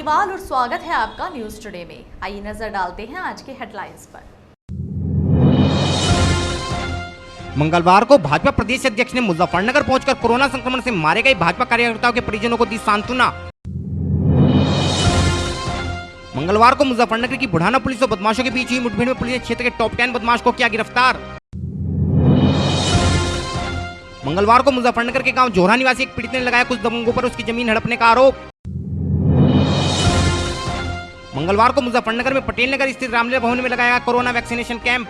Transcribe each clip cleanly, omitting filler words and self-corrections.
केजरीवाल और स्वागत है आपका न्यूज टुडे में। आइए नजर डालते हैं आज के हेडलाइंस पर। मंगलवार को भाजपा प्रदेश अध्यक्ष ने मुजफ्फरनगर पहुंचकर कोरोना संक्रमण से मारे गए भाजपा कार्यकर्ताओं के परिजनों को दी सांत्वना। मंगलवार को मुजफ्फरनगर की बुढ़ाना पुलिस और बदमाशों के बीच हुई मुठभेड़ में पुलिस ने क्षेत्र के टॉप 10 बदमाश को किया गिरफ्तार। मंगलवार को मुजफ्फरनगर के गांव जोहरा निवासी एक पीड़ित ने लगाया कुछ दबंगों पर उसकी जमीन हड़पने का आरोप। मंगलवार को मुजफ्फरनगर में पटेल नगर स्थित रामलीला भवन में लगाया कोरोना वैक्सीनेशन कैंप।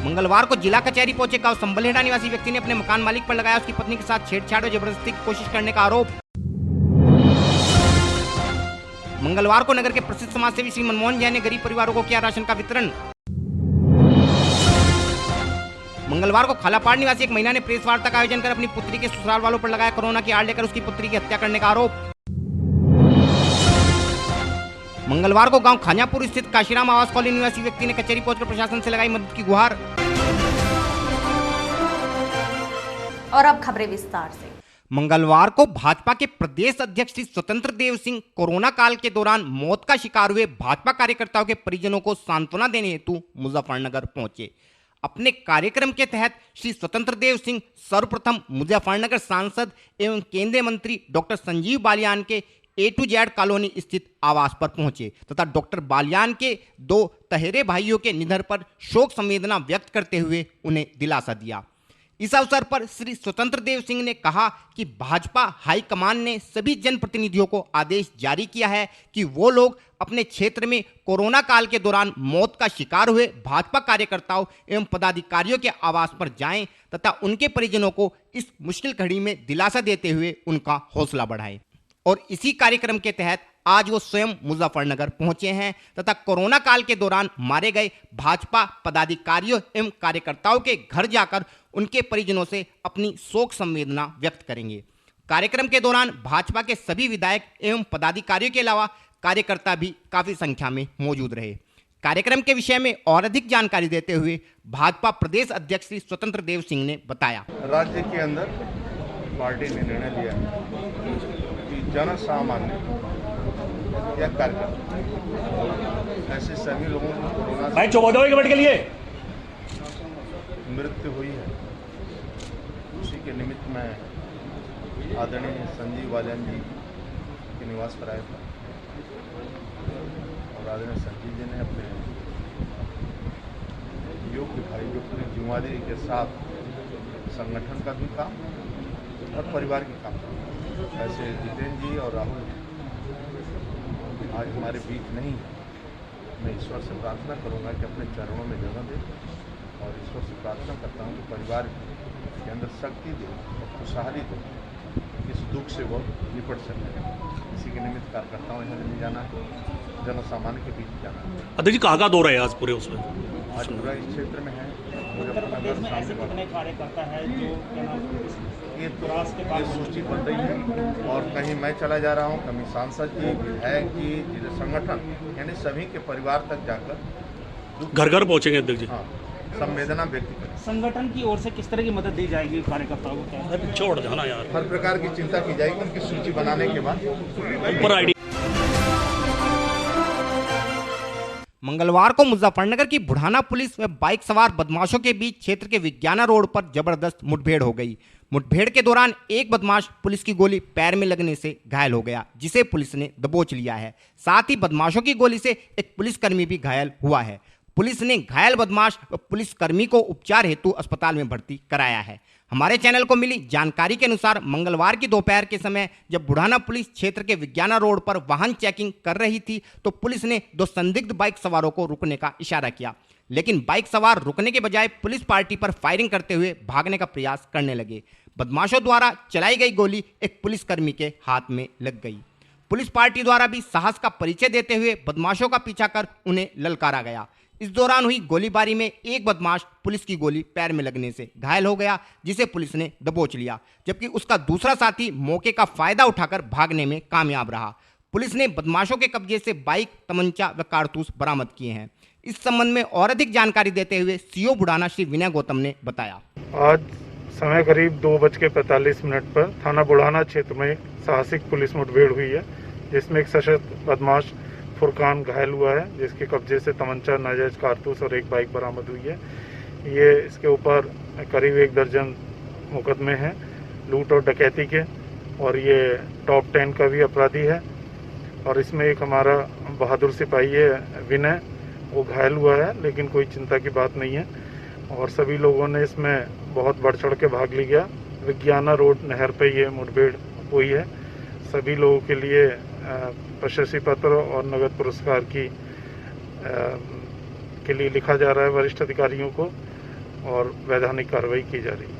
मंगलवार को जिला कचहरी पहुंचे गांव संबलहेड़ा निवासी व्यक्ति ने अपने मकान मालिक पर लगाया उसकी पत्नी के साथ छेड़छाड़ और जबरदस्ती की कोशिश करने का आरोप। मंगलवार को नगर के प्रसिद्ध समाजसेवी श्री मनमोहन जैन ने गरीब परिवारों को किया राशन का वितरण। मंगलवार को खालापाड़ निवासी एक महिला ने प्रेस वार्ता का आयोजन कर अपनी पुत्री के ससुराल वालों पर लगाया कोरोना की आड़ लेकर उसकी पुत्री की हत्या करने का आरोप। मंगलवार को गांव खानियापुर स्थित काशीराम आवास कॉलोनी निवासी व्यक्ति ने कचहरी पहुंचकर प्रशासन से लगाई मदद की गुहार। और अब खबरें विस्तार से। मंगलवार को भाजपा के प्रदेश अध्यक्ष श्री स्वतंत्र देव सिंह कोरोना काल के दौरान मौत का शिकार हुए भाजपा कार्यकर्ताओं के परिजनों को सांत्वना देने हेतु मुजफ्फरनगर पहुंचे। अपने कार्यक्रम के तहत श्री स्वतंत्र देव सिंह सर्वप्रथम मुजफ्फरनगर सांसद एवं केंद्रीय मंत्री डॉक्टर संजीव बालियान के A to Z कॉलोनी स्थित आवास पर पहुंचे तथा डॉक्टर बालियान के 2 तहेरे भाइयों के निधन पर शोक संवेदना व्यक्त करते हुए उन्हें दिलासा दिया। इस अवसर पर श्री स्वतंत्र देव सिंह ने कहा कि भाजपा हाईकमान ने सभी जनप्रतिनिधियों को आदेश जारी किया है कि वो लोग अपने क्षेत्र में कोरोना काल के दौरान मौत का शिकार हुए भाजपा कार्यकर्ताओं एवं पदाधिकारियों के आवास पर जाएं तथा उनके परिजनों को इस मुश्किल घड़ी में दिलासा देते हुए उनका हौसला बढ़ाएं। और इसी कार्यक्रम के तहत आज वो स्वयं मुजफ्फरनगर पहुंचे हैं तथा कोरोना काल के दौरान मारे गए भाजपा पदाधिकारियों एवं कार्यकर्ताओं के घर जाकर उनके परिजनों से अपनी शोक संवेदना व्यक्त करेंगे। कार्यक्रम के दौरान भाजपा के सभी विधायक एवं पदाधिकारियों के अलावा कार्यकर्ता भी काफी संख्या में मौजूद रहे। कार्यक्रम के विषय में और अधिक जानकारी देते हुए भाजपा प्रदेश अध्यक्ष श्री स्वतंत्र देव सिंह ने बताया, राज्य के अंदर पार्टी ने निर्णय लिया कि जन सामान्य या कार्यकर्ता ऐसे सभी लोगों को कोरोना के लिए मृत्यु हुई है, उसी के निमित्त मैं आदरणीय संजीव बालियान जी के निवास पर आया था और आदरणीय संजीव जी ने अपने योग दिखाई जो पूरी जिम्मेदारी के साथ संगठन का भी काम और परिवार के काम। ऐसे जितेंद्र जी और राहुल आज हमारे बीच नहीं है। मैं ईश्वर से प्रार्थना करूंगा कि अपने चरणों में जगह दे और ईश्वर से प्रार्थना करता हूं कि परिवार के अंदर शक्ति दे और खुशहाली दे, इस दुख से वो निपट सके। इसी के निमित्त कार्यकर्ताओं यहाँ नहीं जाना है, जन सामान्य के बीच जाना है। अध्यक्ष जी कहाँ का दौरा है आज पूरे उसमें? आज पूरा इस क्षेत्र में है कार्यकर्ता है जो ये सूची बन रही है और कहीं मैं चला जा रहा हूँ, कहीं सांसद जी, विधायक जी, जिले संगठन यानी सभी के परिवार तक जाकर घर घर पहुंचेंगे अध्यक्ष जी। हाँ, संवेदना व्यक्त करें। संगठन की ओर से किस तरह की मदद दी जाएगी कार्यकर्ताओं को? छोड़ जाना यार, हर प्रकार की चिंता की जाएगी उनकी सूची बनाने के बाद। ऊपर आईडी। मंगलवार को मुजफ्फरनगर की बुढ़ाना पुलिस व बाइक सवार बदमाशों के बीच क्षेत्र के विज्ञाना रोड पर जबरदस्त मुठभेड़ हो गई। मुठभेड़ के दौरान एक बदमाश पुलिस की गोली पैर में लगने से घायल हो गया, जिसे पुलिस ने दबोच लिया है। साथ ही बदमाशों की गोली से एक पुलिसकर्मी भी घायल हुआ है। पुलिस ने घायल बदमाश व पुलिसकर्मी को उपचार हेतु अस्पताल में भर्ती कराया है। हमारे चैनल को मिली जानकारी के अनुसार मंगलवार की दोपहर के समय जब बुढ़ाना पुलिस क्षेत्र के विज्ञाना रोड पर वाहन चेकिंग कर रही थी तो पुलिस ने 2 संदिग्ध बाइक सवारों को रुकने का इशारा किया, लेकिन बाइक सवार रुकने के बजाय पुलिस पार्टी पर फायरिंग करते हुए भागने का प्रयास करने लगे। बदमाशों द्वारा चलाई गई गोली एक पुलिसकर्मी के हाथ में लग गई। पुलिस पार्टी द्वारा भी साहस का परिचय देते हुए बदमाशों का पीछा कर उन्हें ललकारा गया। इस दौरान हुई गोलीबारी में एक बदमाश पुलिस की गोली पैर में लगने से घायल हो गया, जिसे पुलिस ने दबोच लिया, जबकि उसका दूसरा साथी मौके का फायदा उठाकर भागने में कामयाब रहा। पुलिस ने बदमाशों के कब्जे से बाइक, तमंचा व कारतूस बरामद किए हैं। इस संबंध में और अधिक जानकारी देते हुए सीओ बुढ़ाना श्री विनय गौतम ने बताया, आज समय करीब 2:45 पर थाना बुढ़ाना क्षेत्र में साहसिक पुलिस मुठभेड़ हुई है, जिसमें एक सशस्त्र बदमाश फुरकान घायल हुआ है, जिसके कब्जे से तमंचा, नाजायज कारतूस और एक बाइक बरामद हुई है। ये इसके ऊपर करीब 1 दर्जन मुकदमे हैं लूट और डकैती के, और ये टॉप 10 का भी अपराधी है। और इसमें एक हमारा बहादुर सिपाही है विनय, वो घायल हुआ है, लेकिन कोई चिंता की बात नहीं है। और सभी लोगों ने इसमें बहुत बढ़ चढ़ के भाग लिया। विज्ञाना रोड नहर पे ये मुठभेड़ हुई है। सभी लोगों के लिए प्रशस्ति पत्र और नगद पुरस्कार के लिए लिखा जा रहा है वरिष्ठ अधिकारियों को, और वैधानिक कार्रवाई की जा रही है।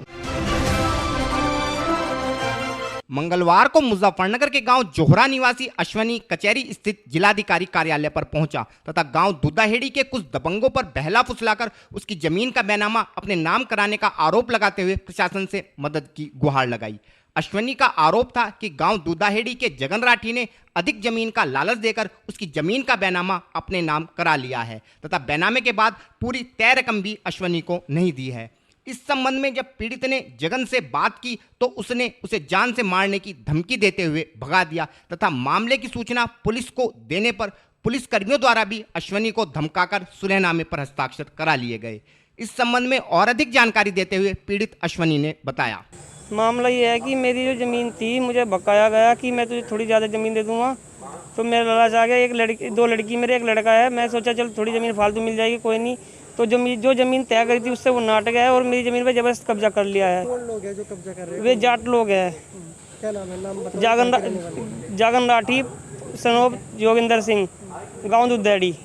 मंगलवार को मुजफ्फरनगर के गांव जोहरा निवासी अश्वनी कचहरी स्थित जिलाधिकारी कार्यालय पर पहुंचा तथा गांव दुदाहेड़ी के कुछ दबंगों पर बहला फुसलाकर उसकी जमीन का बैनामा अपने नाम कराने का आरोप लगाते हुए प्रशासन से मदद की गुहार लगाई। अश्वनी का आरोप था कि गांव दुदाहेड़ी के जगन राठी ने अधिक जमीन का लालच देकर उसकी जमीन का बैनामा अपने नाम करा लिया है तथा बैनामे के बाद पूरी तय रकम भी अश्वनी को नहीं दी है। इस संबंध में जब पीड़ित ने जगन से बात की तो उसने उसे जान से मारने की धमकी देते हुए भगा दिया तथा मामले की सूचना पुलिस को देने पर पुलिस कर्मियों द्वारा भी अश्वनी को धमकाकर सुलहनामे पर हस्ताक्षर करा लिए गए। इस संबंध में और अधिक जानकारी देते हुए पीड़ित अश्वनी ने बताया, मामला ये है कि मेरी जो ज़मीन थी मुझे बकाया गया कि मैं तुझे थोड़ी ज़्यादा ज़मीन दे दूंगा, तो मेरा लालच आ गया। एक लड़की, 2 लड़की मेरे, एक लड़का है। मैं सोचा चल थोड़ी ज़मीन फालतू मिल जाएगी, कोई नहीं। तो जो ज़मीन तय करी थी उससे वो नाट गया है और मेरी ज़मीन पे जबरदस्त कब्जा कर लिया है। कौन लोग हैं जो कब्जा कर रहे हैं? वे जाट लोग हैं। क्या नाम है? नाम बताओ। जागन राठी सनोब जोगिंदर सिंह, गाँव दुदैड़ी।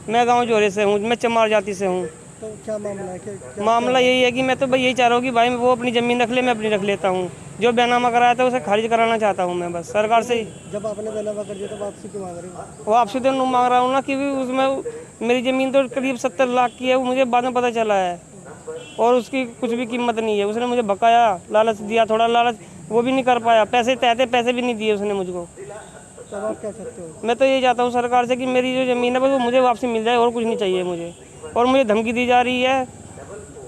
मैं गाँव जोरे से हूँ, मैं चमार जाति से हूँ। तो क्या मामला है? क्या मामला यही है कि मैं तो भाई यही चाह रहा हूँ कि भाई वो अपनी ज़मीन रख ले, मैं अपनी रख लेता हूँ। जो बैनामा कराया था उसे खारिज कराना चाहता हूँ मैं, बस सरकार से। जब आपने बैनामा कर दिया तो वापसी क्यों मांग रहे हो? वापसी तो मांग रहा हूँ ना, क्योंकि उसमें मेरी ज़मीन तो करीब 70 लाख की है, वो मुझे बाद में पता चला है और उसकी कुछ भी कीमत नहीं है। उसने मुझे बकाया लालच दिया, थोड़ा लालच, वो भी नहीं कर पाया। पैसे तहते पैसे भी नहीं दिए उसने मुझको। तो आप क्या चाहते हो? मैं तो ये चाहता हूँ सरकार से कि मेरी जो ज़मीन है बस वो मुझे वापसी मिल जाए, और कुछ नहीं चाहिए मुझे। और मुझे धमकी दी जा रही है,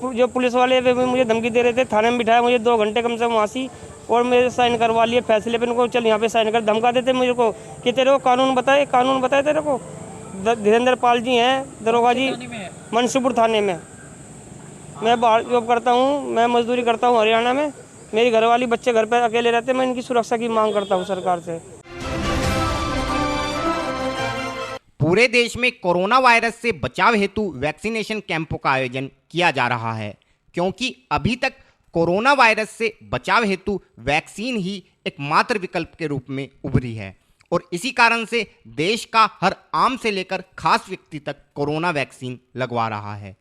जो पुलिस वाले वे मुझे धमकी दे रहे थे। थाने में बिठाया मुझे 2 घंटे कम से कम वासी, और मेरे साइन करवा लिए फैसले पे। इनको चल यहाँ पे साइन कर, धमका देते मुझे को कि तेरे को कानून बताए तेरे को। धीरेन्द्र पाल जी हैं, दरोगा जी, मंसूपुर थाने में। मैं बाहर जॉब करता हूँ, मैं मजदूरी करता हूँ हरियाणा में। मेरी घरवाली, बच्चे घर पर अकेले रहते हैं। मैं इनकी सुरक्षा की मांग करता हूँ सरकार से। पूरे देश में कोरोना वायरस से बचाव हेतु वैक्सीनेशन कैंपों का आयोजन किया जा रहा है, क्योंकि अभी तक कोरोना वायरस से बचाव हेतु वैक्सीन ही एकमात्र विकल्प के रूप में उभरी है। और इसी कारण से देश का हर आम से लेकर खास व्यक्ति तक कोरोना वैक्सीन लगवा रहा है।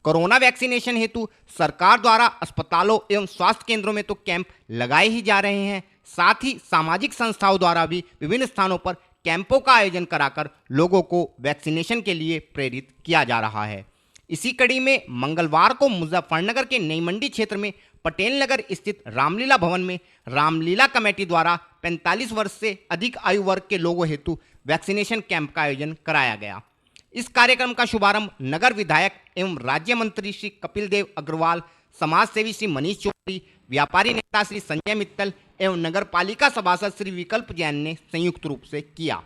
कोरोना वैक्सीनेशन हेतु सरकार द्वारा अस्पतालों एवं स्वास्थ्य केंद्रों में तो कैंप लगाए ही जा रहे हैं, साथ ही सामाजिक संस्थाओं द्वारा भी विभिन्न स्थानों पर कैंपों का आयोजन कराकर लोगों को वैक्सीनेशन के लिए प्रेरित किया जा रहा है। इसी कड़ी में मंगलवार को मुजफ्फरनगर के नई मंडी क्षेत्र में पटेल नगर स्थित रामलीला भवन में रामलीला कमेटी द्वारा 45 वर्ष से अधिक आयु वर्ग के लोगों हेतु वैक्सीनेशन कैंप का आयोजन कराया गया। इस कार्यक्रम का शुभारंभ नगर विधायक एवं राज्य मंत्री श्री कपिल देव अग्रवाल, समाज सेवी श्री मनीष चौधरी, व्यापारी नेता श्री संजय मित्तल एवं नगर पालिका सभासद श्री विकल्प जैन ने संयुक्त रूप से किया।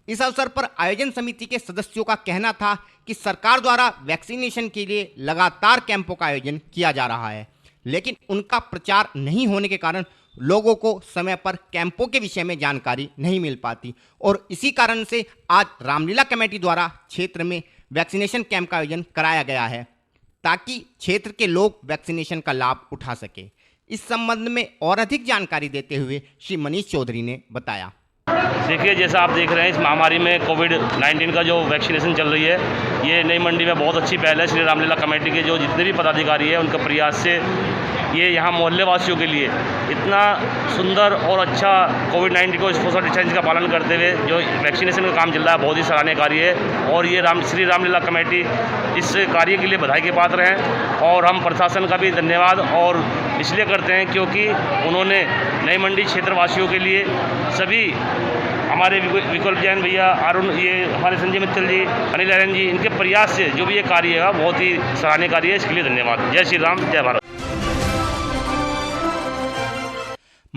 इस अवसर पर आयोजन समिति के सदस्यों का कहना था कि सरकार द्वारा वैक्सीनेशन के लिए लगातार कैंपों का आयोजन किया जा रहा है, लेकिन उनका प्रचार नहीं होने के कारण लोगों को समय पर कैंपों के विषय में जानकारी नहीं मिल पाती, और इसी कारण से आज रामलीला कमेटी द्वारा क्षेत्र में वैक्सीनेशन कैंप का आयोजन कराया गया है, ताकि क्षेत्र के लोग वैक्सीनेशन का लाभ उठा सके। इस संबंध में और अधिक जानकारी देते हुए श्री मनीष चौधरी ने बताया। देखिए, जैसा आप देख रहे हैं, इस महामारी में कोविड-19 का जो वैक्सीनेशन चल रही है, ये नई मंडी में बहुत अच्छी पहल है। श्री रामलीला कमेटी के जो जितने भी पदाधिकारी हैं, उनके प्रयास से ये यहाँ मोहल्ले वासियों के लिए इतना सुंदर और अच्छा कोविड-19 को सोशल डिस्टेंस का पालन करते हुए जो वैक्सीनेशन का काम चल रहा है, बहुत ही सराहनीय कार्य है। और ये श्री रामलीला कमेटी इस कार्य के लिए बधाई के पात्र हैं, और हम प्रशासन का भी धन्यवाद और इसलिए करते हैं क्योंकि उन्होंने नई मंडी क्षेत्रवासियों के लिए सभी हमारे विकल्प जैन भैया, अरुण, ये हमारे संजय मित्तल जी, अनिल आर्यन जी, इनके प्रयास से जो भी ये कार्य है बहुत ही सराहनीय कार्य है। इसके लिए धन्यवाद। जय श्री राम, जय भारत।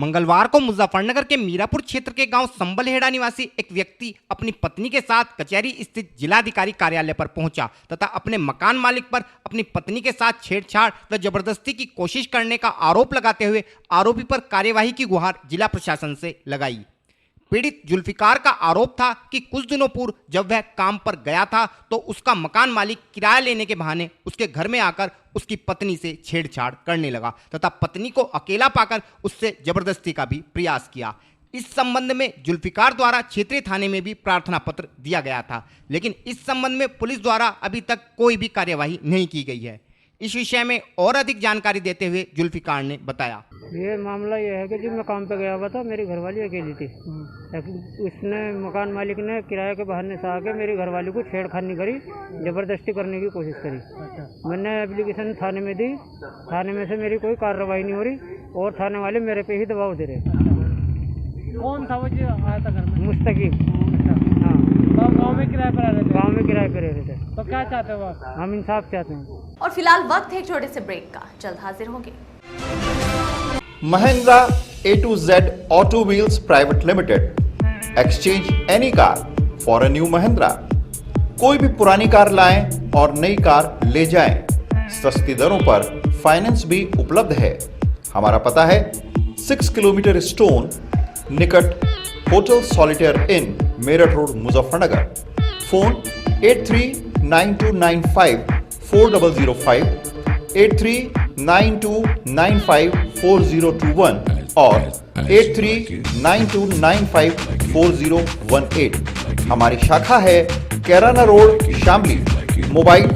मंगलवार को मुजफ्फरनगर के मीरापुर क्षेत्र के गांव संबलहेड़ा निवासी एक व्यक्ति अपनी पत्नी के साथ कचहरी स्थित जिलाधिकारी कार्यालय पर पहुंचा तथा अपने मकान मालिक पर अपनी पत्नी के साथ छेड़छाड़ व जबरदस्ती की कोशिश करने का आरोप लगाते हुए आरोपी पर कार्यवाही की गुहार जिला प्रशासन से लगाई। पीड़ित जुल्फिकार का आरोप था कि कुछ दिनों पूर्व जब वह काम पर गया था तो उसका मकान मालिक किराया लेने के बहाने उसके घर में आकर उसकी पत्नी से छेड़छाड़ करने लगा तथा पत्नी को अकेला पाकर उससे जबरदस्ती का भी प्रयास किया। इस संबंध में जुल्फिकार द्वारा क्षेत्रीय थाने में भी प्रार्थना पत्र दिया गया था, लेकिन इस संबंध में पुलिस द्वारा अभी तक कोई भी कार्यवाही नहीं की गई है। इस विषय में और अधिक जानकारी देते हुए जुल्फिकार ने बताया, ये मामला ये है कि जब मैं काम पे गया हुआ था, मेरी घरवाली अकेली थी। उसने मकान मालिक ने किराए के बहाने से आके मेरी घरवाली को छेड़खानी करी, जबरदस्ती करने की कोशिश करी। मैंने एप्लीकेशन थाने में दी, थाने में से मेरी कोई कार्रवाई नहीं हो रही और थाने वाले मेरे पे ही दबाव दे रहे। कौन था वो जो आया था घर में? मुस्तकीम। हाँ, तो गाँव में किराए पर रह रहे थे? गाँव में किराए पर रह रहे थे। तो क्या चाहते हो आप? हम इंसाफ चाहते हैं। और फिलहाल वक्त है एक छोटे से ब्रेक का, जल्द हाजिर होंगे। Mahindra A to Z Auto Wheels Private Limited. Exchange any car for a new Mahindra. कोई भी पुरानी कार लाएं और नई कार ले जाएं। सस्ती दरों पर फाइनेंस भी उपलब्ध है। हमारा पता है 6 किलोमीटर स्टोन निकट hotel Solitaire inn Meerut road Muzaffarnagar. Phone 8392954005 8392954021 और 8392954018। हमारी शाखा है Kairana road Shamli. Mobile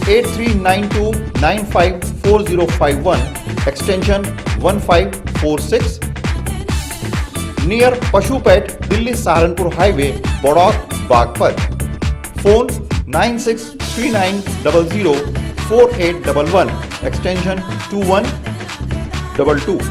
8392954051 extension 1546 near पशुपेट Delhi Saharanpur highway Baraut Baghpat. Phone 9639004811 extension 2122।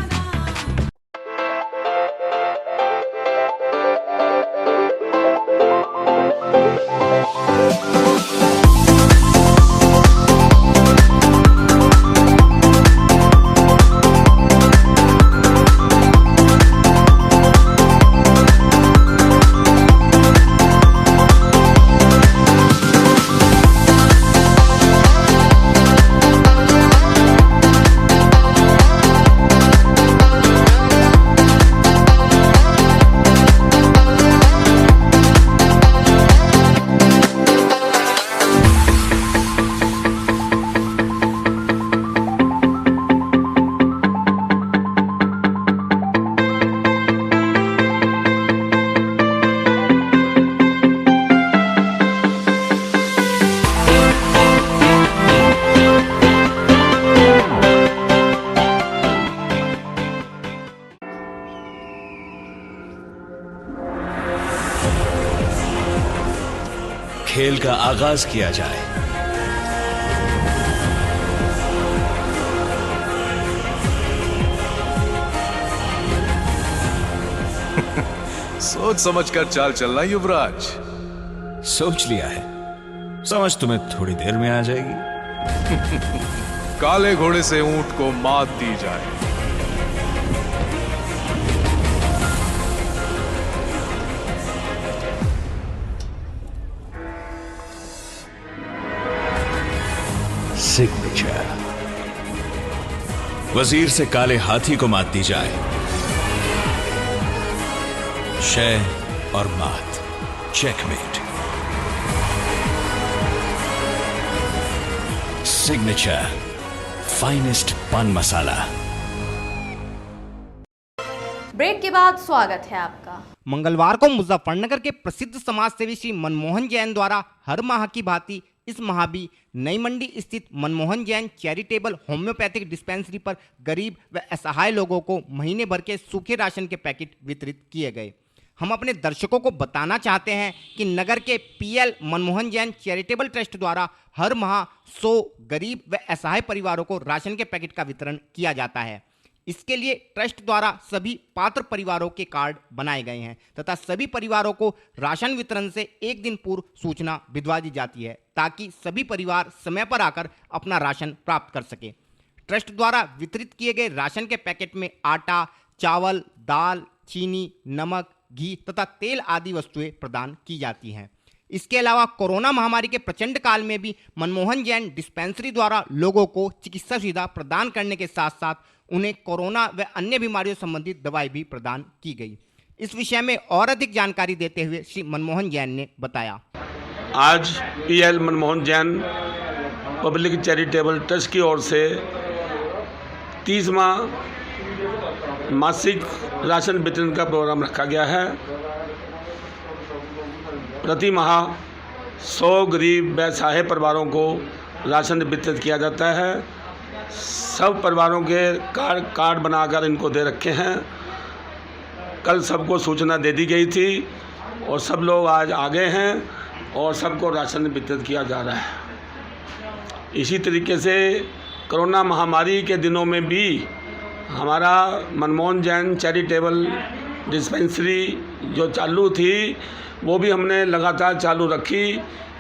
खेल का आगाज किया जाए। सोच समझकर चाल चलना युवराज। सोच लिया है, समझ तुम्हें थोड़ी देर में आ जाएगी। काले घोड़े से ऊंट को मात दी जाए। सिग्नेचर। वजीर से काले हाथी को मात दी जाए। शय और मात, चेकमेट। सिग्नेचर फाइनेस्ट पान मसाला। ब्रेक के बाद स्वागत है आपका। मंगलवार को मुजफ्फरनगर के प्रसिद्ध समाजसेवी श्री मनमोहन जैन द्वारा हर माह की भांति इस माह भी नई मंडी स्थित Manmohan Jain charitable homeopathic dispensary पर गरीब व असहाय लोगों को महीने भर के सूखे राशन के पैकेट वितरित किए गए। हम अपने दर्शकों को बताना चाहते हैं कि नगर के PL Manmohan Jain charitable trust द्वारा हर माह 100 गरीब व असहाय परिवारों को राशन के पैकेट का वितरण किया जाता है। इसके लिए ट्रस्ट द्वारा सभी पात्र परिवारों के कार्ड बनाए गए हैं तथा सभी परिवारों को राशन वितरण से एक दिन पूर्व सूचना भिजवा दी जाती है ताकि सभी परिवार समय पर आकर अपना राशन प्राप्त कर सके। ट्रस्ट द्वारा वितरित किए गए राशन के पैकेट में आटा, चावल, दाल, चीनी, नमक, घी तथा तेल आदि वस्तुएं प्रदान की जाती हैं। इसके अलावा कोरोना महामारी के प्रचंड काल में भी मनमोहन जैन डिस्पेंसरी द्वारा लोगों को चिकित्सा सुविधा प्रदान करने के साथ साथ उन्हें कोरोना व अन्य बीमारियों संबंधित दवाई भी प्रदान की गई। इस विषय में और अधिक जानकारी देते हुए श्री मनमोहन जैन ने बताया। आज PL Manmohan Jain public charitable trust की ओर से 30वां मासिक राशन वितरण का प्रोग्राम रखा गया है। प्रति माह 100 गरीब व असहाय परिवारों को राशन वितरित किया जाता है। सब परिवारों के कार्ड बनाकर इनको दे रखे हैं। कल सबको सूचना दे दी गई थी और सब लोग आज आ गए हैं और सबको राशन वितरित किया जा रहा है। इसी तरीके से कोरोना महामारी के दिनों में भी हमारा मनमोहन जैन चैरिटेबल डिस्पेंसरी जो चालू थी वो भी हमने लगातार चालू रखी।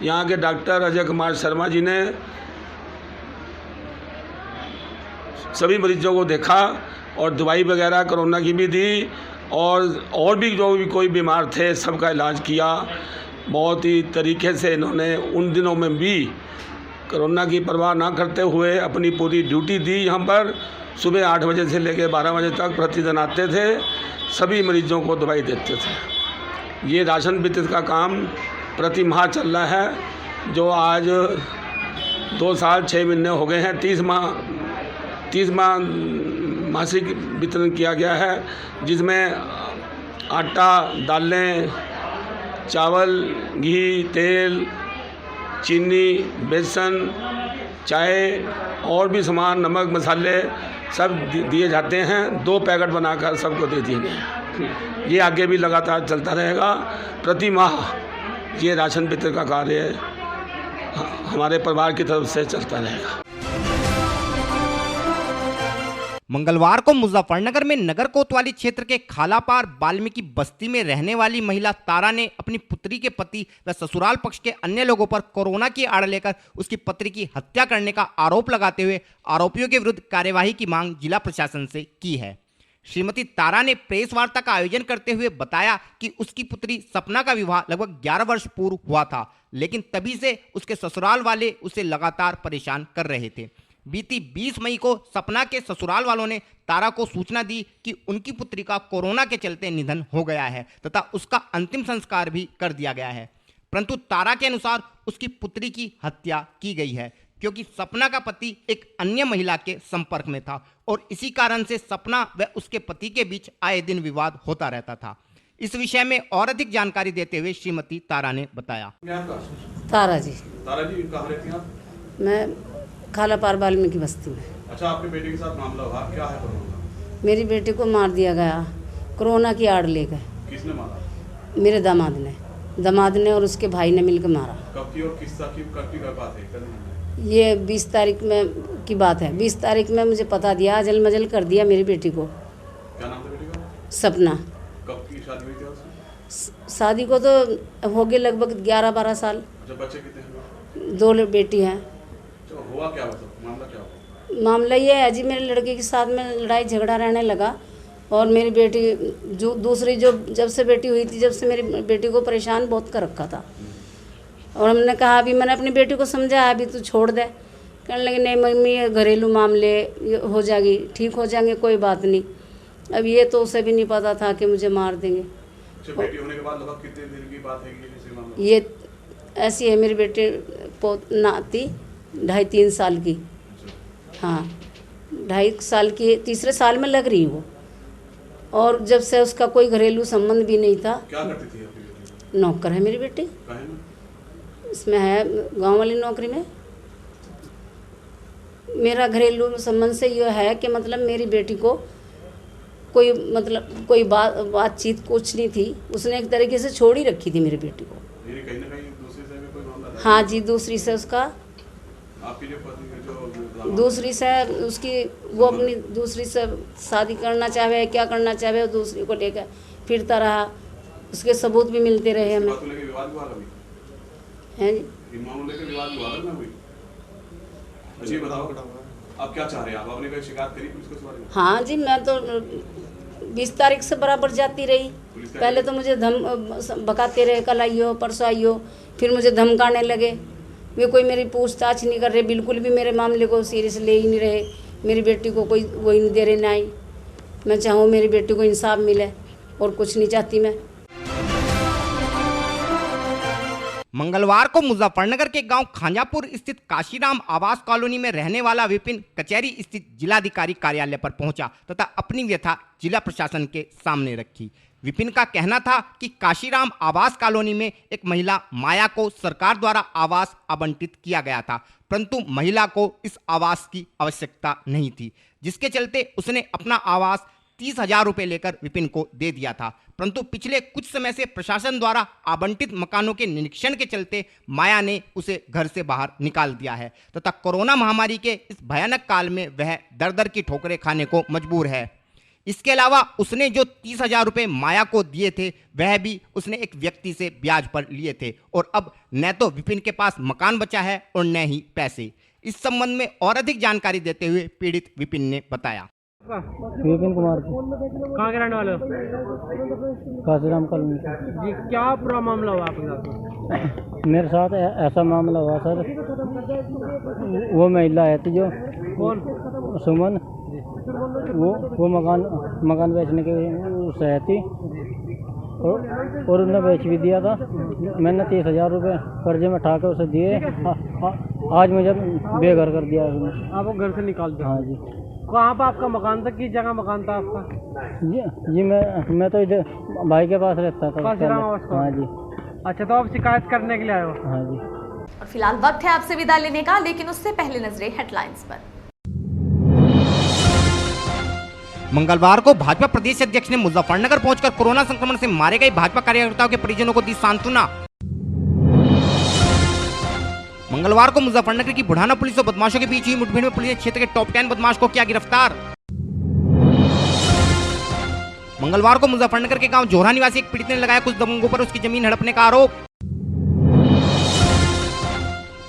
यहाँ के डॉक्टर अजय कुमार शर्मा जी ने सभी मरीजों को देखा और दवाई वगैरह कोरोना की भी दी और भी जो भी कोई बीमार थे सबका इलाज किया। बहुत ही तरीके से इन्होंने उन दिनों में भी कोरोना की परवाह ना करते हुए अपनी पूरी ड्यूटी दी। यहाँ पर सुबह 8 बजे से लेकर 12 बजे तक प्रतिदिन आते थे, सभी मरीजों को दवाई देते थे। ये राशन वितरण का काम प्रति माह चल रहा है, जो आज 2 साल 6 महीने हो गए हैं। 30 माह मासिक वितरण किया गया है, जिसमें आटा, दालें, चावल, घी, तेल, चीनी, बेसन, चाय और भी सामान, नमक, मसाले सब दिए जाते हैं। 2 पैकेट बनाकर सबको दे दिए गए हैं। ये आगे भी लगातार चलता रहेगा। प्रति माह ये राशन वितरण का कार्य हमारे परिवार की तरफ से चलता रहेगा। मंगलवार को मुजफ्फरनगर में नगर कोतवाली क्षेत्र के खालापार वाल्मीकि बस्ती में रहने वाली महिला तारा ने अपनी पुत्री के पति व ससुराल पक्ष के अन्य लोगों पर कोरोना की आड़ लेकर उसकी पुत्री की हत्या करने का आरोप लगाते हुए आरोपियों के विरुद्ध कार्यवाही की मांग जिला प्रशासन से की है। श्रीमती तारा ने प्रेस वार्ता का आयोजन करते हुए बताया कि उसकी पुत्री सपना का विवाह लगभग 11 वर्ष पूर्व हुआ था, लेकिन तभी से उसके ससुराल वाले उसे लगातार परेशान कर रहे थे। बीती 20 मई को सपना के ससुराल वालों ने तारा को सूचना दी कि उनकी पुत्री का कोरोना के चलते निधन हो गया है तथा उसका अंतिम संस्कार भी कर दिया गया है, परंतु तारा के अनुसार उसकी पुत्री की हत्या की गई है क्योंकि सपना का पति एक अन्य महिला के संपर्क में था और इसी कारण से सपना व उसके पति के बीच आए दिन विवाद होता रहता था। इस विषय में और अधिक जानकारी देते हुए श्रीमती तारा ने बताया। तारा जी कहाँ रहती हैं आप? मैं खालापार वाल्मीकि बस्ती में। अच्छा, आपके बेटे के साथ मामला हुआ, क्या है कोरोना? मेरी बेटी को मार दिया गया, कोरोना की आड़ ले गए। किसने मारा? मेरे दामाद ने और उसके भाई ने मिलकर मारा। कब की और किस बात है? ये 20 तारीख में की बात है। 20 तारीख में मुझे पता दिया, अजल मजल कर दिया मेरी बेटी को। क्या नाम था बेटी का? सपना। कब की शादी हुई थी उसकी? शादी को तो हो गए लगभग 11-12 साल। अच्छा, बच्चे कितने हैं? 2 बेटी हैं। हुआ क्या, मामला क्या हुआ? मामला ये है जी, मेरे लड़के के साथ में लड़ाई झगड़ा रहने लगा और मेरी बेटी जो दूसरी जो जब से बेटी हुई थी, जब से मेरी बेटी को परेशान बहुत कर रखा था। और हमने कहा, अभी मैंने अपनी बेटी को समझाया, अभी तू छोड़ दे। कहने लगे नहीं मम्मी, ये घरेलू मामले हो जाएगी, ठीक हो जाएंगे, कोई बात नहीं। अब ये तो उसे भी नहीं पता था कि मुझे मार देंगे। बेटी होने के बाद लगभग कितने दिन की बात है ये ऐसी है मेरी बेटी नाती 2.5-3 साल की। हाँ, 2.5 साल की, तीसरे साल में लग रही वो। और जब से उसका कोई घरेलू संबंध भी नहीं था। क्या करती थी आपकी बेटी? नौकर है मेरी बेटी। इसमें है गांव वाली नौकरी में। मेरा घरेलू संबंध से यह है कि मतलब मेरी बेटी को कोई बातचीत कुछ नहीं थी। उसने एक तरीके से छोड़ ही रखी थी मेरी बेटी को। कहीं ना कहीं दूसरी से कोई मामला? हाँ जी, दूसरी से उसका, आपकी जो पत्नी दूसरी से उसकी, वो अपनी दूसरी से शादी करना चाहे, क्या करना चाहे, दूसरी को लेकर फिरता रहा। उसके सबूत भी मिलते रहे हमें। हैं जी, बताओ आप क्या चाह रहे हैं? आप आपने कोई शिकायत करी पुलिस को इस बारे में? हाँ जी, मैं तो 20 तारीख से बराबर जाती रही। पहले तो मुझे भगाते रहे, कल आइयो परसों आइयो, फिर मुझे धमकाने लगे। वे कोई मेरी पूछताछ नहीं कर रहे, बिल्कुल भी मेरे मामले को सीरियस ले ही नहीं रहे। मेरी बेटी को कोई वही नहीं दे रहे ना ही। मैं चाहूँ मेरी बेटी को इंसाफ मिले और कुछ नहीं चाहती मैं। मंगलवार को मुजफ्फरनगर के गांव खांजापुर स्थित काशीराम आवास कॉलोनी में रहने वाला विपिन कचहरी स्थित जिलाधिकारी कार्यालय पर पहुंचा तथा अपनी व्यथा जिला प्रशासन के सामने रखी। विपिन का कहना था कि काशीराम आवास कॉलोनी में एक महिला माया को सरकार द्वारा आवास आवंटित किया गया था, परंतु महिला को इस आवास की आवश्यकता नहीं थी, जिसके चलते उसने अपना आवास 30,000 रुपये लेकर विपिन को दे दिया था। परंतु पिछले कुछ समय से प्रशासन द्वारा आवंटित मकानों के निरीक्षण के चलते माया ने उसे घर से बाहर निकाल दिया है तथा कोरोना महामारी के इस भयानक काल में वह दर दर की ठोकरें खाने को मजबूर है। इसके अलावा उसने जो 30,000 रुपये माया को दिए थे वह भी उसने एक व्यक्ति से ब्याज पर लिए थे और अब न तो विपिन के पास मकान बचा है और न ही पैसे। इस संबंध में और अधिक जानकारी देते हुए पीड़ित विपिन ने बताया। विपिन कुमार कहाँ के रहने वाले हो? काशीराम कॉलोनी जी, क्या पूरा मामला हुआ आपके साथ? मेरे साथ ऐसा मामला हुआ सर, वो महिला है थी जो कौन? सुमन, वो मकान बेचने के उससे है थी और उन्होंने बेच भी दिया था। मैंने 30,000 रुपये कर्जे में उठा के उसे दिए। आज मुझे बेघर कर दिया उसने। आपको घर से निकाल दिया? हाँ जी। कहाँ पर आपका मकान था? किस जगह मकान था आपका? जी मैं तो इधर भाई के पास रहता था। हाँ जी। अच्छा, तो आप शिकायत करने के लिए आए हो? हाँ जी। और फिलहाल वक्त है आपसे विदा लेने का, लेकिन उससे पहले नजरें हेडलाइंस पर। मंगलवार को भाजपा प्रदेश अध्यक्ष ने मुजफ्फरनगर पहुंचकर कोरोना संक्रमण से मारे गए भाजपा कार्यकर्ताओं के परिजनों को दी सांत्वना। मंगलवार को मुजफ्फरनगर की बुढ़ाना पुलिस और बदमाशों के बीच हुई मुठभेड़ में पुलिस ने क्षेत्र के टॉप 10 बदमाश को किया गिरफ्तार। मंगलवार को मुजफ्फरनगर के गांव जोहरा निवासी एक पीड़ित ने लगाया कुछ दबंगों पर उसकी जमीन हड़पने का आरोप।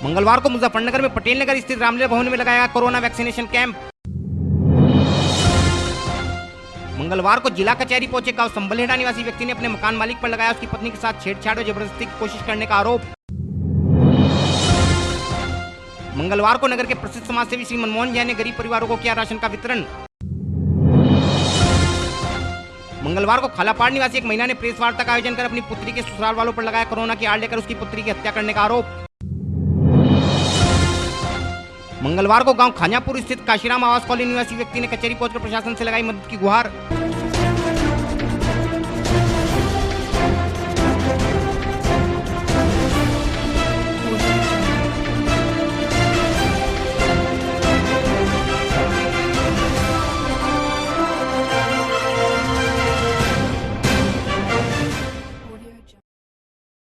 मंगलवार को मुजफ्फरनगर में पटेल नगर स्थित रामलीला भवन में लगाया कोरोना वैक्सीनेशन कैंप। मंगलवार को जिला कचहरी पहुंचे गांव संबलहेड़ा निवासी व्यक्ति ने अपने मकान मालिक पर लगाया उसकी पत्नी के साथ छेड़छाड़ और जबरदस्ती की कोशिश करने का आरोप। मंगलवार को नगर के प्रसिद्ध समाजसेवी श्री मनमोहन जैन ने गरीब परिवारों को किया राशन का वितरण। मंगलवार को खालापाड़ निवासी एक महिला ने प्रेस वार्ता का आयोजन कर अपनी पुत्री के ससुराल वालों पर लगाया कोरोना की आड़ लेकर उसकी पुत्री की हत्या करने का आरोप। मंगलवार को गांव खांजापुर स्थित काशीराम आवास कॉलोनी निवासी व्यक्ति ने कचहरी पहुंचकर प्रशासन से लगाई मदद की गुहार।